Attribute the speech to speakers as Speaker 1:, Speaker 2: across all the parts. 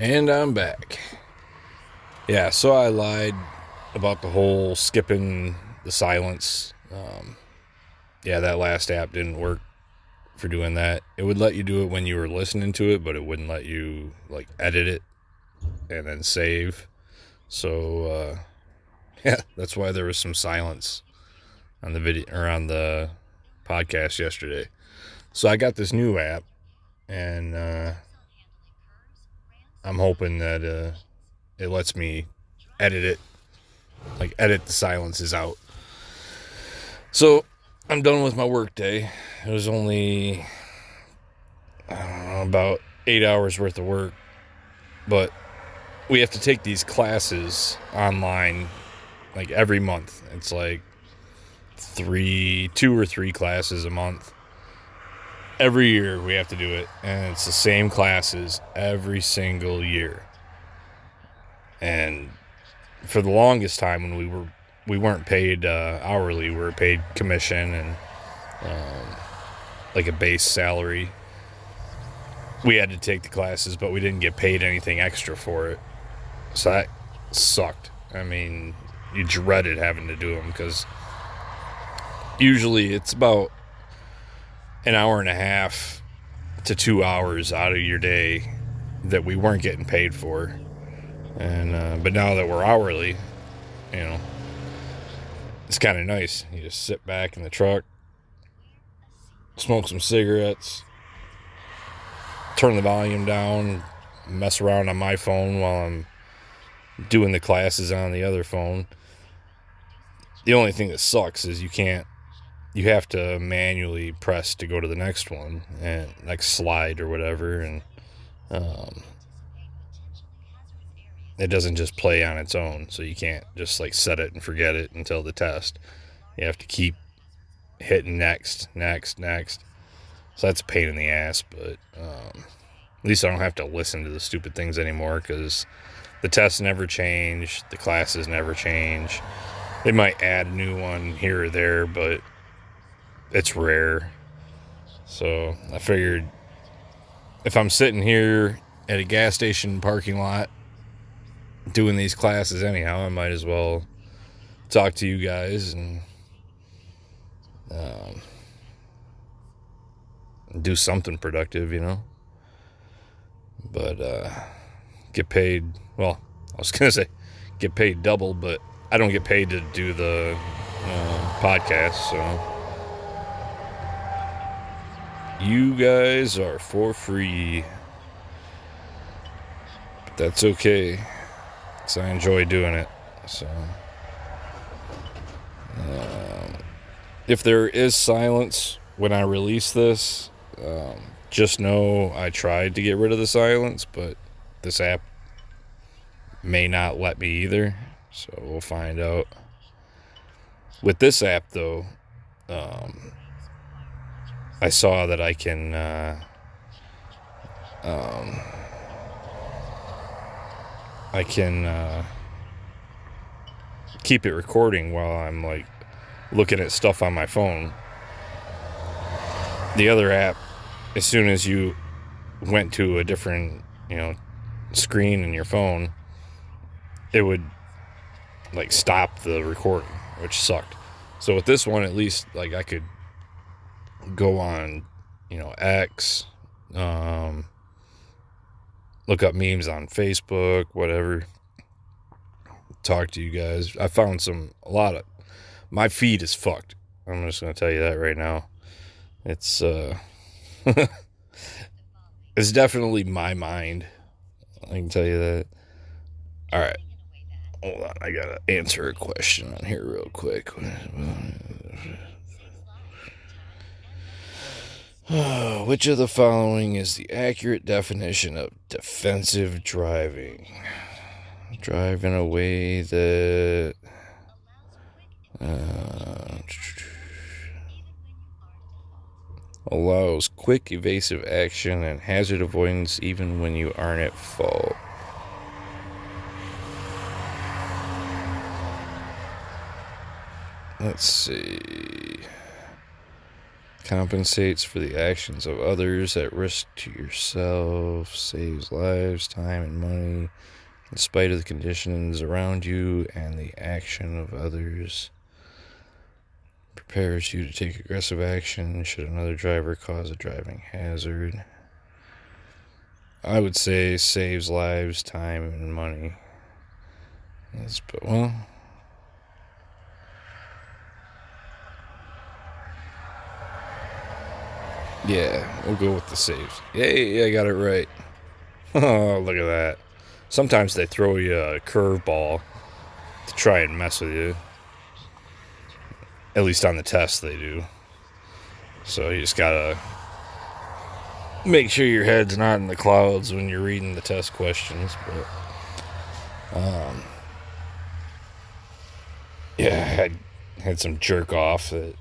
Speaker 1: And I'm back. Yeah, so I lied about the whole skipping the silence. Yeah, that last app didn't work for doing that. It would let you do it when you were listening to it, but it wouldn't let you like edit it and then save. So yeah, that's why there was some silence on the video or on the podcast yesterday. So I got this new app, and I'm hoping that it lets me edit it, like edit the silences out. So I'm done with my work day. It was only, I don't know, about 8 hours worth of work, but we have to take these classes online like every month. It's like two or three classes a month. Every year we have to do it, and it's the same classes every single year. And for the longest time, when we weren't paid hourly, we were paid commission and like a base salary. We had to take the classes, but we didn't get paid anything extra for it. So that sucked. I mean, you dreaded having to do them because usually it's about an hour and a half to 2 hours out of your day that we weren't getting paid for. And but now that we're hourly, you know, it's kind of nice. You just sit back in the truck, smoke some cigarettes, turn the volume down, mess around on my phone while I'm doing the classes on the other phone. The only thing that sucks is you have to manually press to go to the next one and next slide or whatever, and it doesn't just play on its own, so you can't just like set it and forget it until the test. You have to keep hitting next. So that's a pain in the ass, but at least I don't have to listen to the stupid things anymore because the tests never change, the classes never change. They might add a new one here or there, but it's rare. So I figured if I'm sitting here at a gas station parking lot doing these classes anyhow, I might as well talk to you guys and do something productive, you know. But get paid, well, I was gonna say get paid double, but I don't get paid to do the podcast, so you guys are for free. But that's okay, because I enjoy doing it. So if there is silence when I release this, just know I tried to get rid of the silence, but this app may not let me either, so we'll find out. With this app, though, I saw that I can keep it recording while I'm like looking at stuff on my phone. The other app, as soon as you went to a different, screen in your phone, it would like stop the recording, which sucked. So with this one, at least like I could go on, X, look up memes on Facebook, whatever, talk to you guys. I found my feed is fucked. I'm just going to tell you that right now. It's, it's definitely my mind. I can tell you that. All right. Hold on. I got to answer a question on here real quick. Which of the following is the accurate definition of defensive driving? Drive in a way that allows quick, evasive action and hazard avoidance even when you aren't at fault. Let's see. Compensates for the actions of others at risk to yourself. Saves lives, time, and money in spite of the conditions around you and the action of others. Prepares you to take aggressive action should another driver cause a driving hazard. I would say saves lives, time, and money. Well, yeah, we'll go with the saves. Yay, I got it right. Oh, look at that. Sometimes they throw you a curveball to try and mess with you. At least on the test they do. So you just gotta make sure your head's not in the clouds when you're reading the test questions. But yeah, I had some jerk off that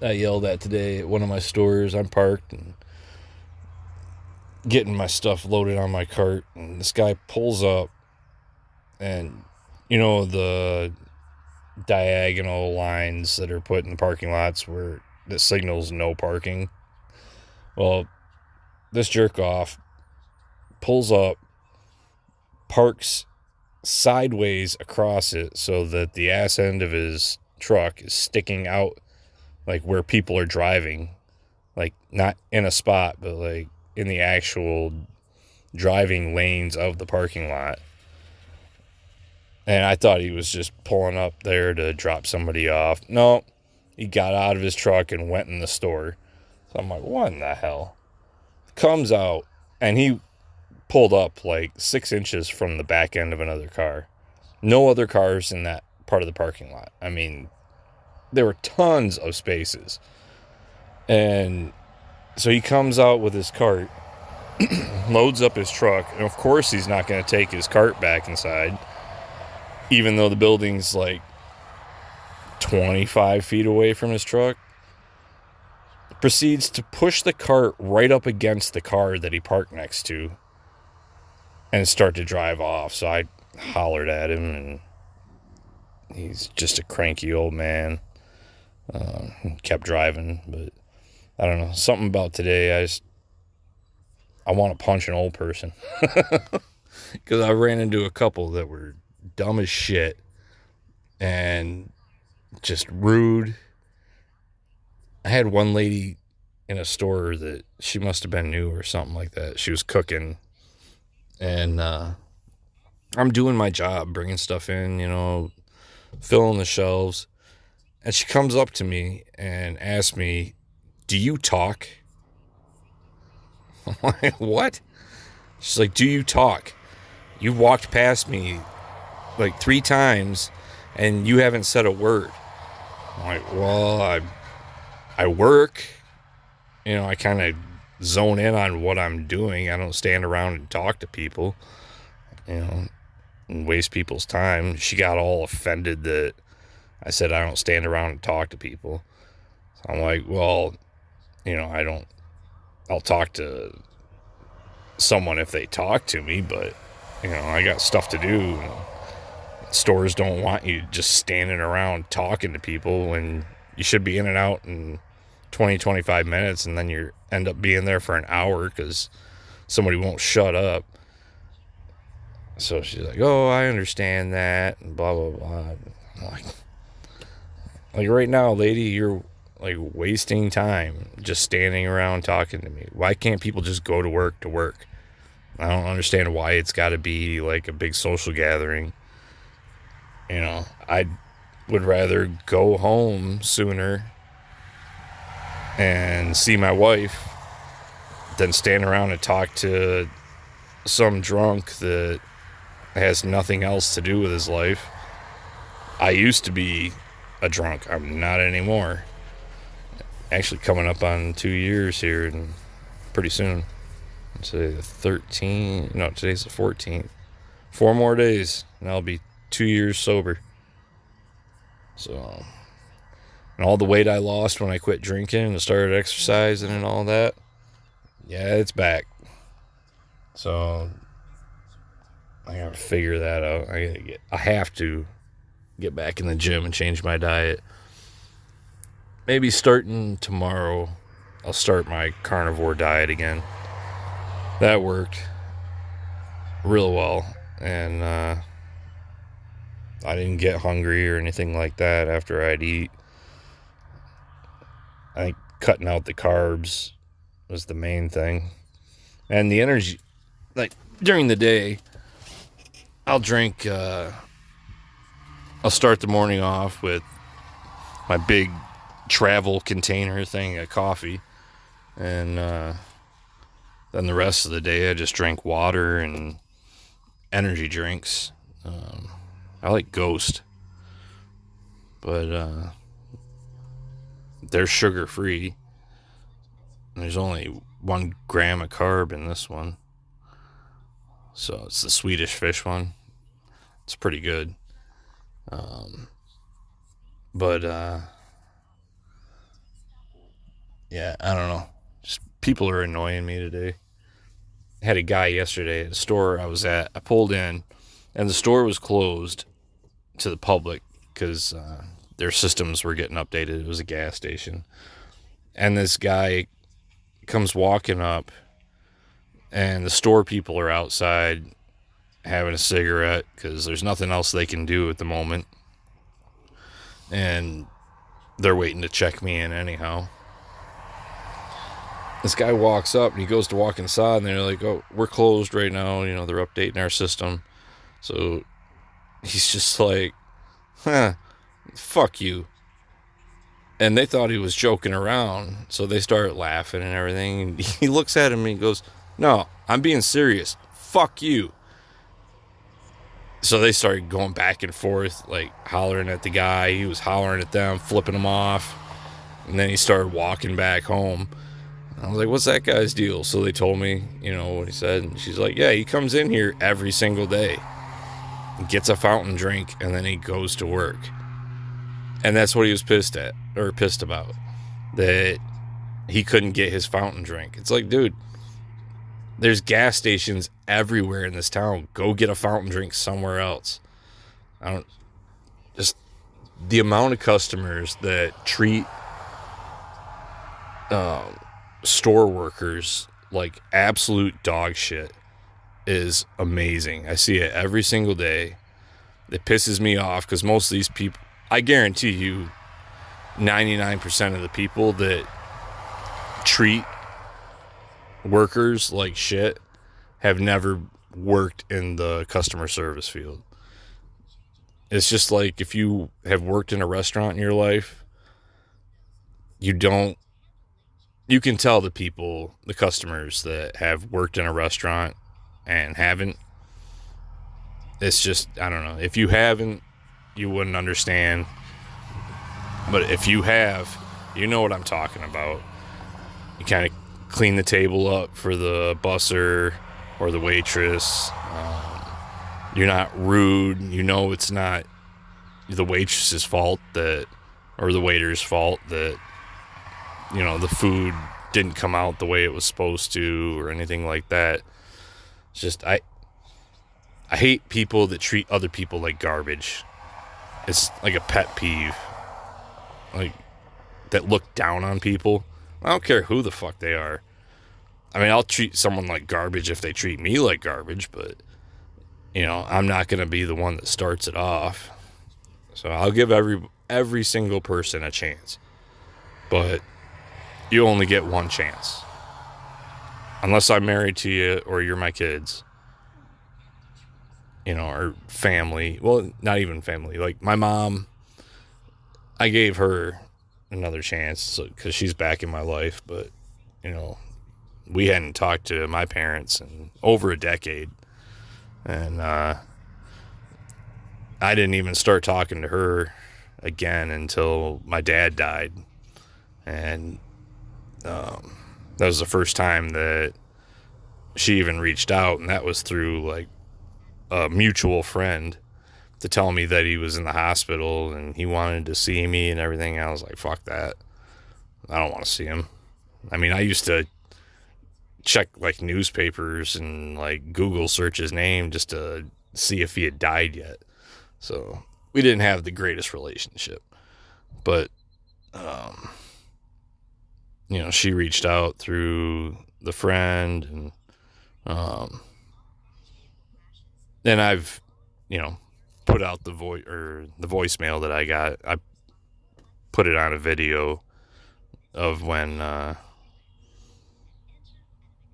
Speaker 1: I yelled at today at one of my stores. I'm parked and getting my stuff loaded on my cart, and this guy pulls up, and you know the diagonal lines that are put in the parking lots where that signals no parking. Well, this jerk off pulls up, parks sideways across it so that the ass end of his truck is sticking out like where people are driving, like not in a spot but like in the actual driving lanes of the parking lot. And I thought he was just pulling up there to drop somebody off. No, he got out of his truck and went in the store. So I'm like, what in the hell? Comes out, and he pulled up like 6 inches from the back end of another car. No other cars in that part of the parking lot. I mean, there were tons of spaces. And so he comes out with his cart, loads up his truck, and of course he's not going to take his cart back inside, even though the building's like 25 feet away from his truck. Proceeds to push the cart right up against the car that he parked next to and start to drive off. So I hollered at him, and he's just a cranky old man. Kept driving, but I don't know, something about today, I want to punch an old person. Because I ran into a couple that were dumb as shit and just rude. I had one lady in a store that she must have been new or something like that. She was cooking, and I'm doing my job, bringing stuff in, filling the shelves. And she comes up to me and asks me, "Do you talk?" I'm like, "What?" She's like, "Do you talk? You walked past me like 3 times and you haven't said a word." I'm like, "Well, I work. I kind of zone in on what I'm doing. I don't stand around and talk to people, and waste people's time." She got all offended that I said I don't stand around and talk to people. So I'm like, "Well, I'll talk to someone if they talk to me, but I got stuff to do. Stores don't want you just standing around talking to people when you should be in and out in 20-25 minutes, and then you end up being there for an hour because somebody won't shut up." So she's like, "Oh, I understand that," and blah blah blah. I'm like right now, lady, you're like wasting time just standing around talking to me. Why can't people just go to work to work? I don't understand why it's got to be like a big social gathering. I would rather go home sooner and see my wife than stand around and talk to some drunk that has nothing else to do with his life. I used to be a drunk. I'm not anymore. Actually coming up on 2 years here and pretty soon. Today the 13th. No, today's the 14th. 4 more days and I'll be 2 years sober. So, and all the weight I lost when I quit drinking and started exercising and all that, yeah, it's back. So I gotta figure that out. I have to get back in the gym and change my diet. Maybe starting tomorrow, I'll start my carnivore diet again. That worked real well, and I didn't get hungry or anything like that after I'd eat. I think cutting out the carbs was the main thing. And the energy, like during the day, I'll drink, I'll start the morning off with my big travel container thing of coffee. And then the rest of the day, I just drink water and energy drinks. I like Ghost, but they're sugar free. There's only 1 gram of carb in this one, so it's the Swedish fish one. It's pretty good, but yeah, I don't know. Just people are annoying me today. I had a guy yesterday at a store I was at. I pulled in, and the store was closed to the public because their systems were getting updated. It was a gas station. And this guy comes walking up, and the store people are outside having a cigarette because there's nothing else they can do at the moment. And they're waiting to check me in anyhow. This guy walks up, and he goes to walk inside, and they're like, oh, we're closed right now. You know, they're updating our system. So he's just like, fuck you. And they thought he was joking around, so they started laughing and everything. And he looks at him and he goes, no, I'm being serious. Fuck you. So they started going back and forth, like hollering at the guy. He was hollering at them, flipping him off. And then he started walking back home. I was like, what's that guy's deal? So they told me, you know, what he said. And she's like, yeah, he comes in here every single day, gets a fountain drink, and then he goes to work. And that's what he was pissed about, that he couldn't get his fountain drink. It's like, dude, there's gas stations everywhere in this town. Go get a fountain drink somewhere else. Just the amount of customers that treat store workers like absolute dog shit is amazing. I see it every single day. It pisses me off because most of these people, I guarantee you 99% of the people that treat workers like shit have never worked in the customer service field. It's just like if you have worked in a restaurant in your life, you can tell the people, the customers that have worked in a restaurant and haven't. It's just, I don't know. If you haven't, you wouldn't understand. But if you have, you know what I'm talking about. You kind of clean the table up for the busser or the waitress. You're not rude. You know it's not the waitress's fault or the waiter's fault that, you know, the food didn't come out the way it was supposed to or anything like that. It's just, I hate people that treat other people like garbage. It's like a pet peeve. Like, that look down on people. I don't care who the fuck they are. I mean, I'll treat someone like garbage if they treat me like garbage, but, you know, I'm not going to be the one that starts it off. So I'll give every single person a chance. But you only get one chance. Unless I'm married to you or you're my kids. You know, or family. Well, not even family. Like, my mom, I gave her another chance because she's back in my life. But, you know, we hadn't talked to my parents in over a decade. And I didn't even start talking to her again until my dad died. And that was the first time that she even reached out. And that was through, like, a mutual friend to tell me that he was in the hospital and he wanted to see me and everything. I was like, fuck that. I don't want to see him. I mean, I used to check like newspapers and like Google search his name just to see if he had died yet. So we didn't have the greatest relationship, but she reached out through the friend, and I've, put out the voicemail that I got. I put it on a video of when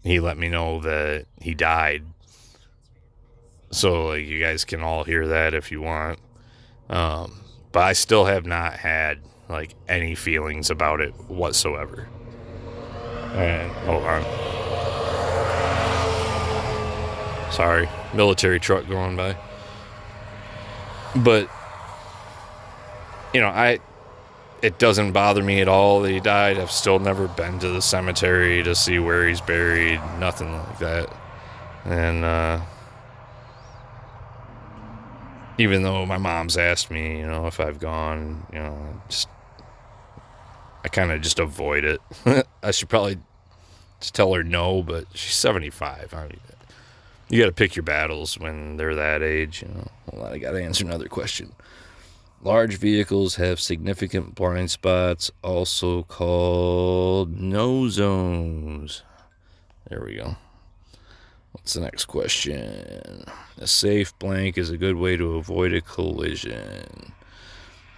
Speaker 1: he let me know that he died. So, like, you guys can all hear that if you want. But I still have not had, like, any feelings about it whatsoever. And, hold on. Sorry, military truck going by. But, it doesn't bother me at all that he died. I've still never been to the cemetery to see where he's buried, nothing like that. And, even though my mom's asked me, if I've gone, I kind of just avoid it. I should probably just tell her no, but she's 75. You got to pick your battles when they're that age, Well, I got to answer another question. Large vehicles have significant blind spots, also called no zones. There we go. What's the next question? A safe blank is a good way to avoid a collision.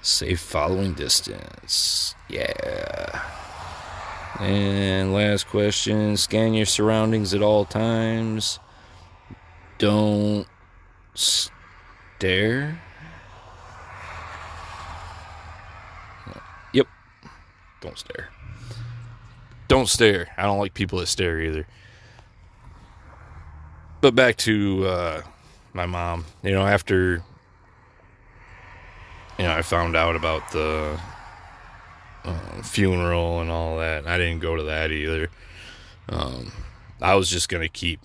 Speaker 1: Safe following distance. Yeah. And last question. Scan your surroundings at all times. Don't stare. Yep. Don't stare. Don't stare. I don't like people that stare either. But back to my mom. After I found out about the funeral and all that, I didn't go to that either. I was just going to keep,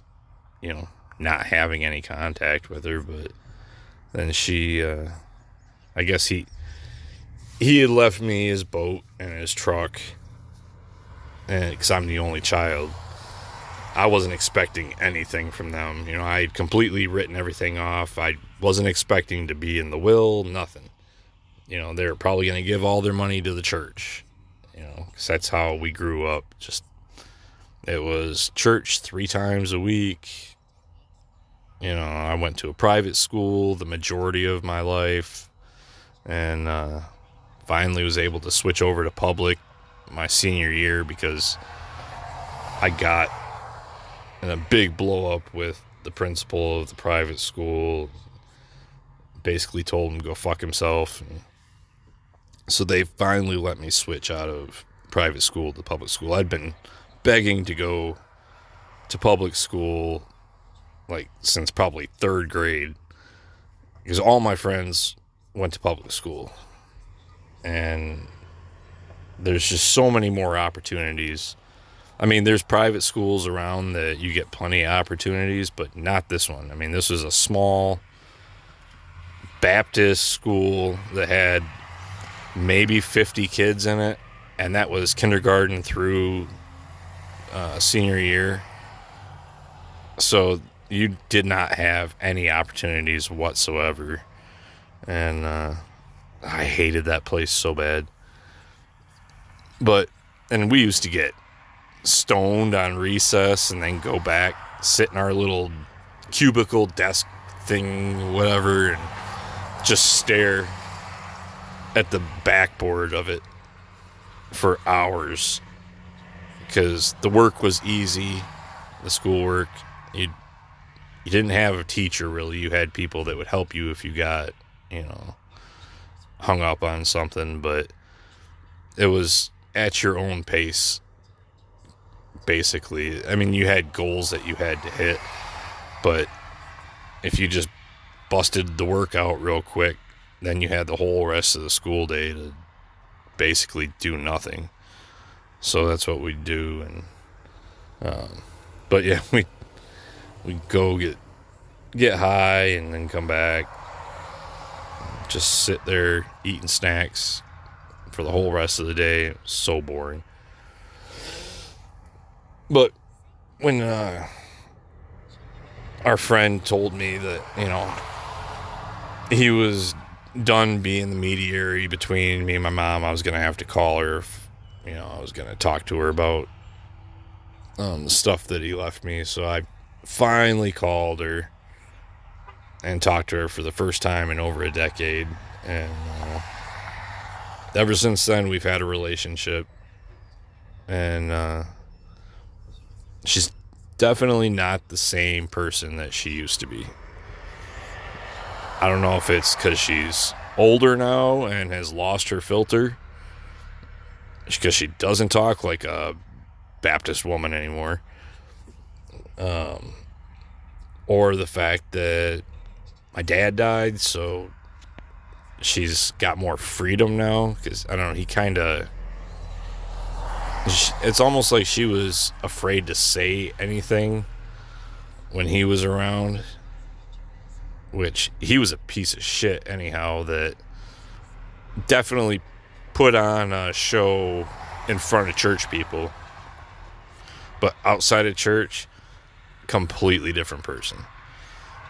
Speaker 1: not having any contact with her. But then she, I guess he had left me his boat and his truck, because I'm the only child. I wasn't expecting anything from them. I had completely written everything off. I wasn't expecting to be in the will, nothing. They were probably going to give all their money to the church, because that's how we grew up. It was church 3 times a week. I went to a private school the majority of my life, and finally was able to switch over to public my senior year because I got in a big blow up with the principal of the private school. Basically told him to go fuck himself. So they finally let me switch out of private school to public school. I'd been begging to go to public school like since probably 3rd grade, because all my friends went to public school, and there's just so many more opportunities. I mean, there's private schools around that you get plenty of opportunities, but not this one. I mean, this was a small Baptist school that had maybe 50 kids in it, and that was kindergarten through senior year. So you did not have any opportunities whatsoever, and I hated that place so bad. And we used to get stoned on recess and then go back, sit in our little cubicle desk thing, whatever, and just stare at the backboard of it for hours, because the work was easy, the schoolwork. You didn't have a teacher really. You had people that would help you if you got hung up on something, but it was at your own pace, basically. I mean, you had goals that you had to hit, but if you just busted the work out real quick, then you had the whole rest of the school day to basically do nothing. So that's what we'd do. And but yeah, we'd go get high and then come back, just sit there eating snacks for the whole rest of the day. It was so boring. But when our friend told me that, he was done being the mediator between me and my mom, I was going to have to call her I was going to talk to her about the stuff that he left me. So I finally called her and talked to her for the first time in over a decade. And ever since then, we've had a relationship. And she's definitely not the same person that she used to be. I don't know if it's because she's older now and has lost her filter, because she doesn't talk like a Baptist woman anymore, or the fact that my dad died, so she's got more freedom now, because I don't know, it's almost like she was afraid to say anything when he was around, which he was a piece of shit anyhow, that definitely put on a show in front of church people, but outside of church, completely different person.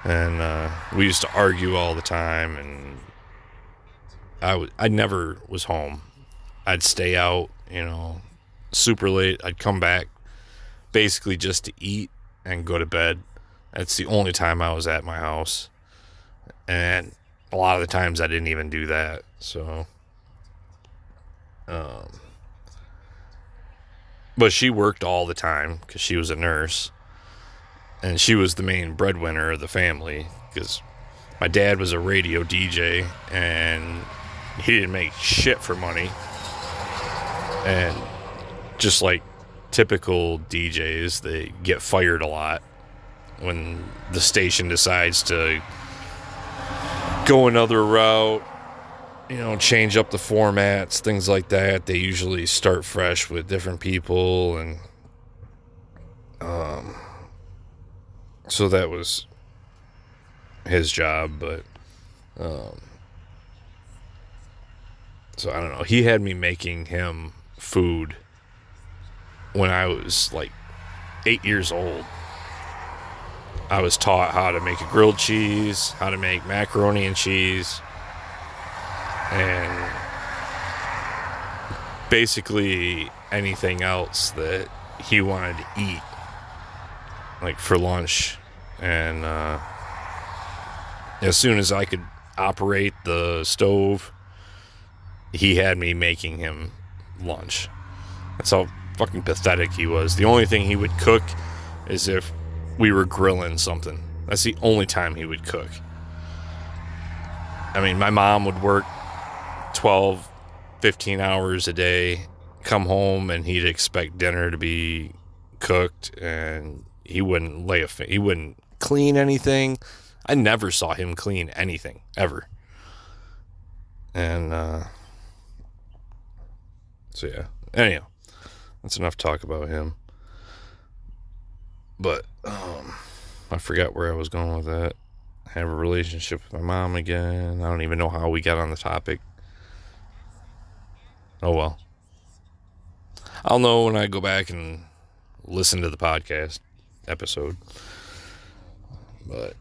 Speaker 1: And we used to argue all the time, and I never was home. I'd stay out, super late. I'd come back basically just to eat and go to bed. That's the only time I was at my house. And a lot of the times I didn't even do that. So, but she worked all the time because she was a nurse. And she was the main breadwinner of the family, because my dad was a radio DJ and he didn't make shit for money. And just like typical DJs, they get fired a lot when the station decides to go another route, change up the formats, things like that. They usually start fresh with different people, and so that was his job. But so I don't know, he had me making him food when I was like 8 years old. I was taught how to make a grilled cheese, how to make macaroni and cheese, and basically anything else that he wanted to eat, like for lunch. And as soon as I could operate the stove, he had me making him lunch. That's how fucking pathetic he was. The only thing he would cook is if we were grilling something. That's the only time he would cook. I mean, my mom would work 12, 15 hours a day, come home, and he'd expect dinner to be cooked, and he wouldn't he wouldn't clean anything. I never saw him clean anything, ever. And, so yeah. Anyhow, that's enough talk about him. But, I forgot where I was going with that. I have a relationship with my mom again. I don't even know how we got on the topic. Oh well. I'll know when I go back and listen to the podcast episode. But,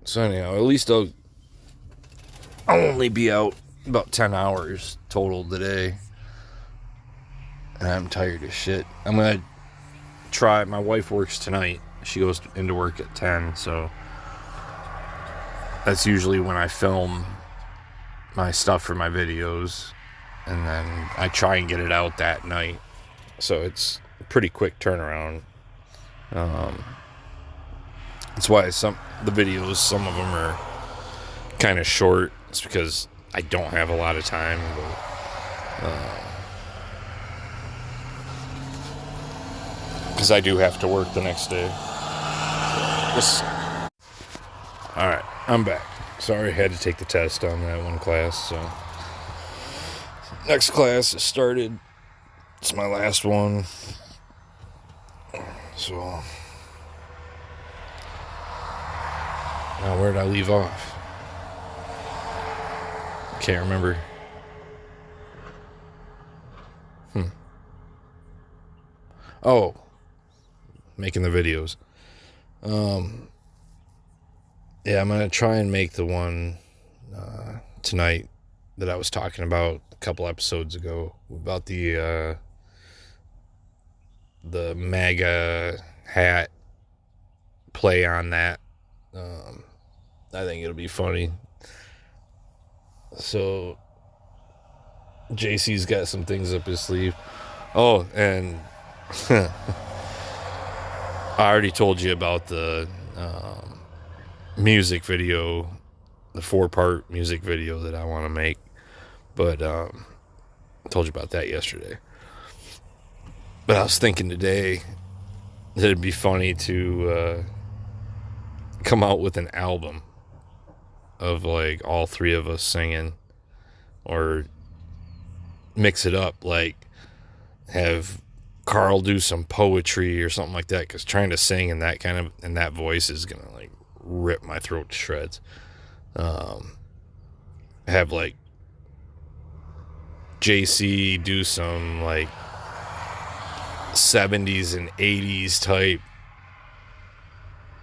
Speaker 1: so anyhow, at least I'll only be out about 10 hours total today. And I'm tired as shit. I'm going to try. My wife works tonight. She goes into work at 10, so that's usually when I film my stuff for my videos. And then I try and get it out that night. So it's a pretty quick turnaround. That's why the videos, some of them are kind of short. It's because I don't have a lot of time. But, because I do have to work the next day. Alright, I'm back. Sorry I had to take the test on that one class. So next class is started. It's my last one. So now where did I leave off? Can't remember. Oh, making the videos. Yeah, I'm gonna try and make the one tonight that I was talking about a couple episodes ago about the MAGA hat play on that. I think it'll be funny. So JC's got some things up his sleeve. Oh, and I already told you about the music video, the 4-part music video that I want to make. But I told you about that yesterday. But I was thinking today that it'd be funny to come out with an album of like all three of us singing, or mix it up, like have Carl do some poetry or something like that, because trying to sing in that voice is gonna like rip my throat to shreds. Have like JC do some like 70s and 80s type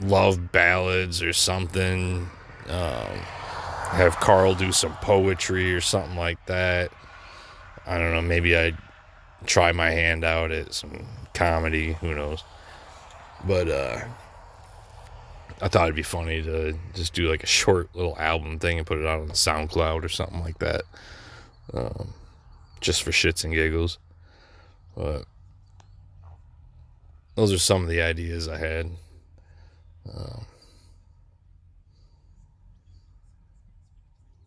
Speaker 1: love ballads or something. Have Carl do some poetry or something like that. I don't know, maybe I'd try my hand out at some comedy, who knows. But I thought it'd be funny to just do like a short little album thing and put it out on SoundCloud or something like that, just for shits and giggles. But those are some of the ideas I had.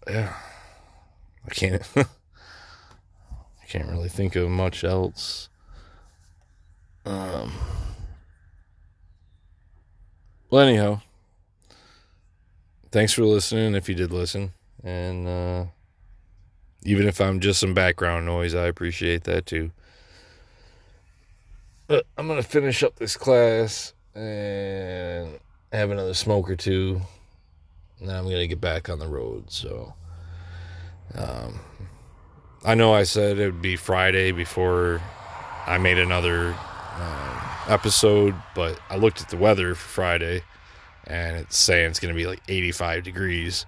Speaker 1: Yeah, I can't really think of much else. Well, anyhow, thanks for listening if you did listen. And even if I'm just some background noise, I appreciate that too. But I'm going to finish up this class and have another smoke or two. And then I'm going to get back on the road. So I know I said it would be Friday before I made another episode, but I looked at the weather for Friday and it's saying it's going to be like 85 degrees.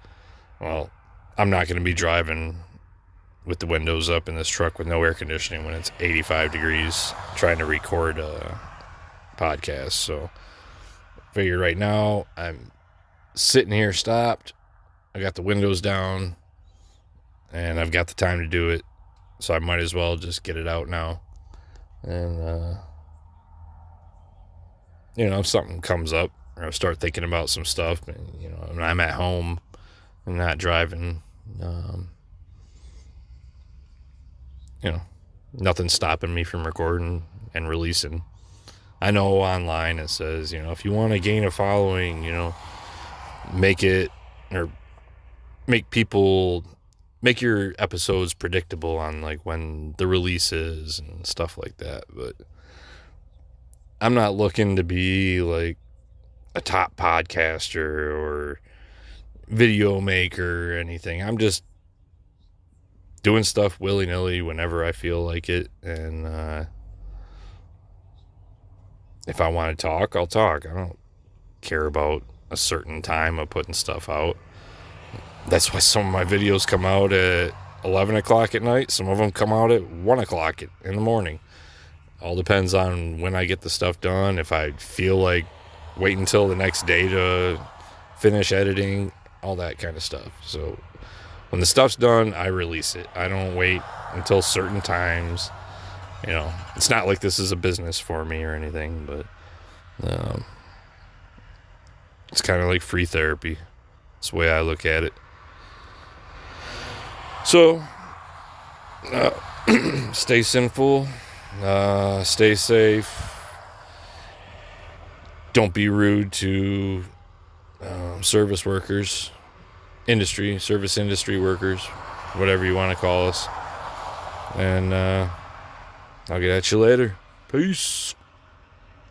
Speaker 1: Well, I'm not going to be driving with the windows up in this truck with no air conditioning when it's 85 degrees trying to record a podcast. So I figure right now I'm sitting here stopped. I got the windows down and I've got the time to do it. So I might as well just get it out now. And, if something comes up, or I start thinking about some stuff, and, when I'm at home and not driving, nothing's stopping me from recording and releasing. I know online it says, if you want to gain a following, make your episodes predictable on like when the release is and stuff like that. But I'm not looking to be like a top podcaster or video maker or anything. I'm just doing stuff willy-nilly whenever I feel like it. And if I want to talk, I'll talk. I don't care about a certain time of putting stuff out. That's why some of my videos come out at 11 o'clock at night. Some of them come out at 1 o'clock in the morning. All depends on when I get the stuff done. If I feel like waiting until the next day to finish editing, all that kind of stuff. So when the stuff's done, I release it. I don't wait until certain times. It's not like this is a business for me or anything, but it's kind of like free therapy. That's the way I look at it. So, stay sinful, stay safe, don't be rude to service workers, service industry workers, whatever you want to call us. And I'll get at you later. Peace.